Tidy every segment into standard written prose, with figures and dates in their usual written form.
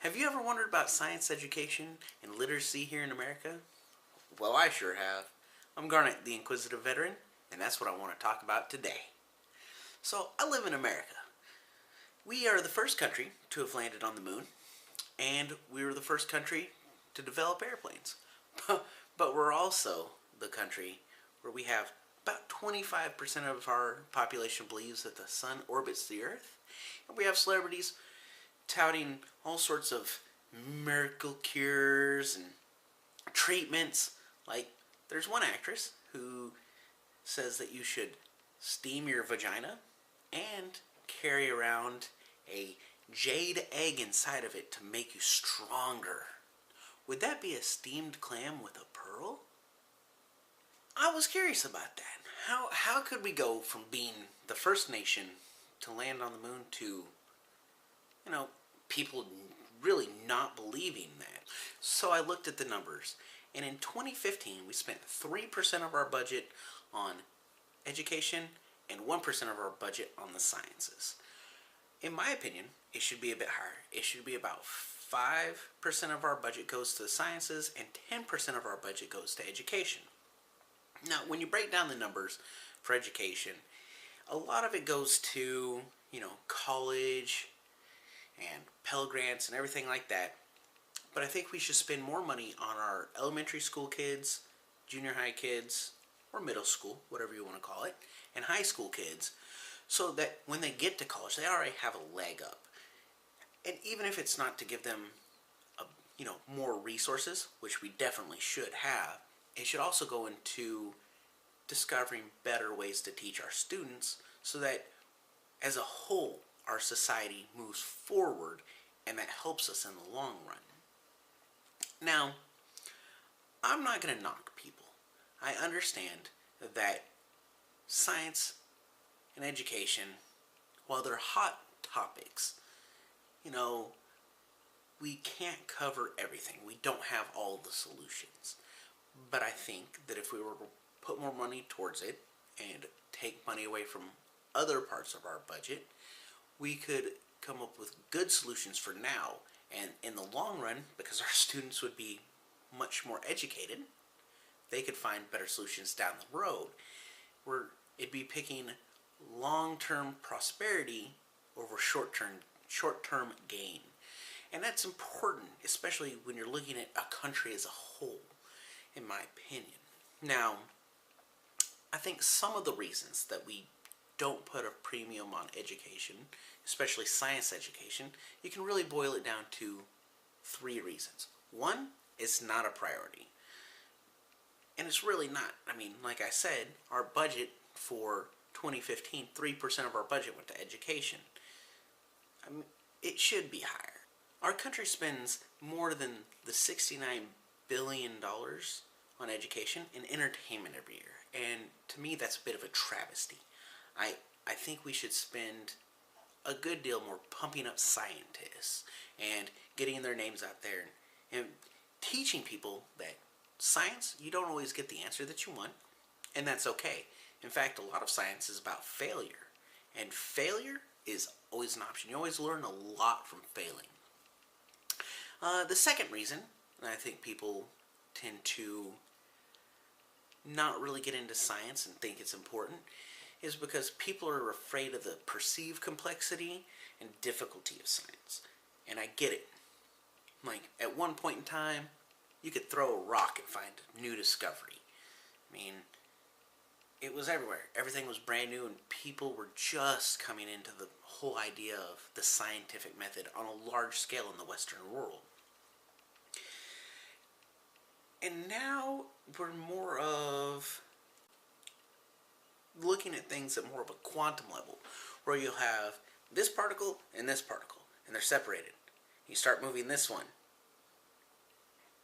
Have you ever wondered about science education and literacy here in America? Well, I sure have. I'm Garnet, the Inquisitive Veteran, and that's what I want to talk about today. So, I live in America. We are the first country to have landed on the moon, and we were the first country to develop airplanes. But we're also the country where we have about 25% of our population believes that the sun orbits the Earth, and we have celebrities touting all sorts of miracle cures and treatments. Like, there's one actress who says that you should steam your vagina and carry around a jade egg inside of it to make you stronger. Would that be a steamed clam with a pearl? I was curious about that. How could we go from being the first nation to land on the moon to, people really not believing that? So I looked at the numbers, and in 2015 we spent 3% of our budget on education and 1% of our budget on the sciences. In my opinion, it should be a bit higher. It should be about 5% of our budget goes to the sciences and 10% of our budget goes to education. Now, when you break down the numbers for education, a lot of it goes to, college and Pell Grants and everything like that. But I think we should spend more money on our elementary school kids, junior high kids, or middle school, whatever you want to call it, and high school kids, so that when they get to college, they already have a leg up. And even if it's not to give them, more resources, which we definitely should have, it should also go into discovering better ways to teach our students so that as a whole our society moves forward and that helps us in the long run. Now, I'm not going to knock people. I understand that science and education, while they're hot topics, we can't cover everything. We don't have all the solutions. But I think that if we were to put more money towards it and take money away from other parts of our budget, we could come up with good solutions for now. And in the long run, because our students would be much more educated, they could find better solutions down the road, where it'd be picking long-term prosperity over short-term gain. And that's important, especially when you're looking at a country as a whole, in my opinion. Now, I think some of the reasons that we don't put a premium on education, especially science education, you can really boil it down to 3 reasons. One, it's not a priority. And it's really not. Like I said, our budget for 2015, 3% of our budget went to education. It should be higher. Our country spends more than the $69 billion on education and entertainment every year. And to me, that's a bit of a travesty. I think we should spend a good deal more pumping up scientists and getting their names out there and teaching people that science, you don't always get the answer that you want, and that's okay. In fact, a lot of science is about failure, and failure is always an option. You always learn a lot from failing. The second reason, and I think people tend to not really get into science and think it's important, is because people are afraid of the perceived complexity and difficulty of science. And I get it. Like, at one point in time, you could throw a rock and find a new discovery. It was everywhere. Everything was brand new, and people were just coming into the whole idea of the scientific method on a large scale in the Western world. And now we're more of looking at things at more of a quantum level, where you'll have this particle, and they're separated. You start moving this one,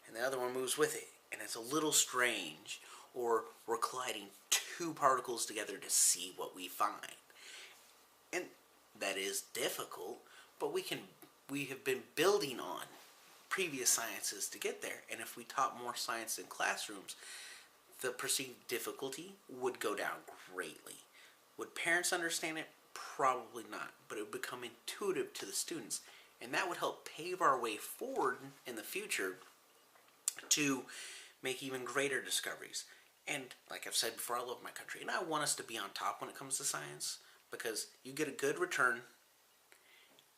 and the other one moves with it, and it's a little strange. Or we're colliding 2 particles together to see what we find. And that is difficult, but we have been building on previous sciences to get there. And if we taught more science in classrooms, the perceived difficulty would go down greatly. Would parents understand it? Probably not, but it would become intuitive to the students, And that would help pave our way forward in the future to make even greater discoveries. And like I've said before, I love my country, and I want us to be on top when it comes to science, because you get a good return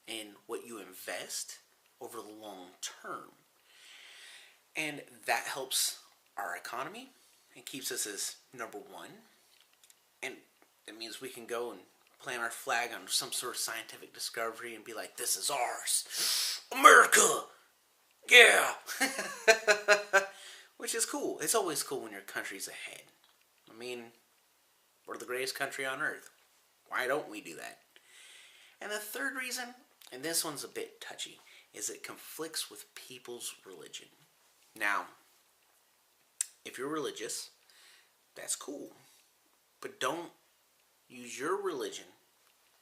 in what you invest over the long term. And that helps our economy and keeps us as number one. And it means we can go and plant our flag on some sort of scientific discovery and be like, this is ours. America! Yeah! Which is cool. It's always cool when your country's ahead. I mean, we're the greatest country on earth. Why don't we do that? And the third reason, and this one's a bit touchy, is it conflicts with people's religion. Now, if you're religious, that's cool. But don't use your religion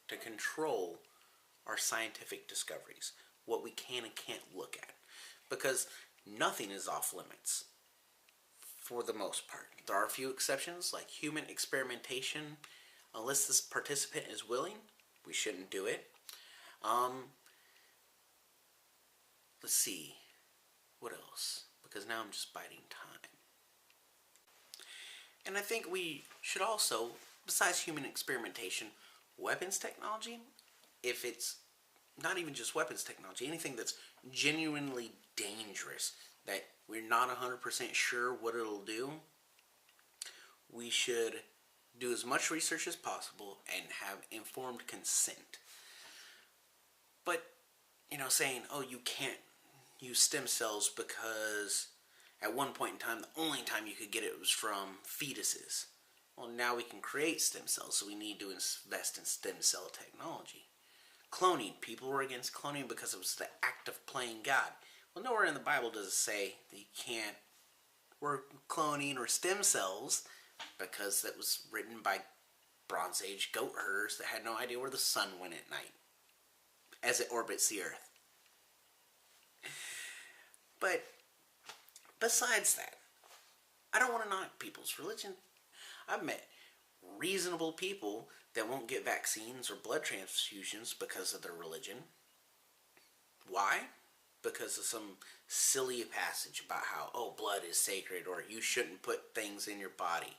to control our scientific discoveries, what we can and can't look at. Because nothing is off limits for the most part. There are a few exceptions, like human experimentation. Unless this participant is willing, we shouldn't do it. Let's see. What else? Because now I'm just biding time. And I think we should also, besides human experimentation, weapons technology, if it's not even just weapons technology, anything that's genuinely dangerous, that we're not 100% sure what it'll do, we should do as much research as possible and have informed consent. But, saying, oh, you can't use stem cells because at one point in time, the only time you could get it was from fetuses. Well, now we can create stem cells, so we need to invest in stem cell technology. Cloning. People were against cloning because it was the act of playing God. Well, nowhere in the Bible does it say that you can't work cloning or stem cells, because that was written by Bronze Age goat herders that had no idea where the sun went at night as it orbits the earth. But besides that, I don't want to knock people's religion. I've met reasonable people that won't get vaccines or blood transfusions because of their religion. Why? Because of some silly passage about how, oh, blood is sacred, or you shouldn't put things in your body.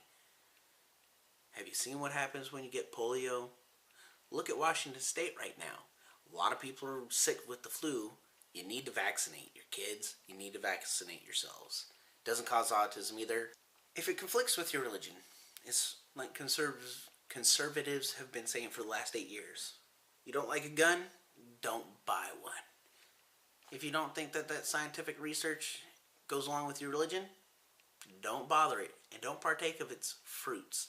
Have you seen what happens when you get polio? Look at Washington State right now. A lot of people are sick with the flu. You need to vaccinate your kids. You need to vaccinate yourselves. It doesn't cause autism either. If it conflicts with your religion, it's like conservatives have been saying for the last 8 years. You don't like a gun? Don't buy one. If you don't think that scientific research goes along with your religion, don't bother it and don't partake of its fruits.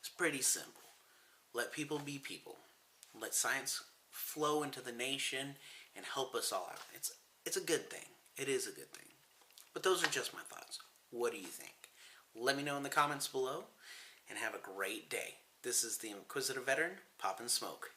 It's pretty simple. Let people be people. Let science flow into the nation and help us all out. It's a good thing. It is a good thing. But those are just my thoughts. What do you think? Let me know in the comments below, and have a great day. This is the Inquisitive Veteran, Poppin' Smoke.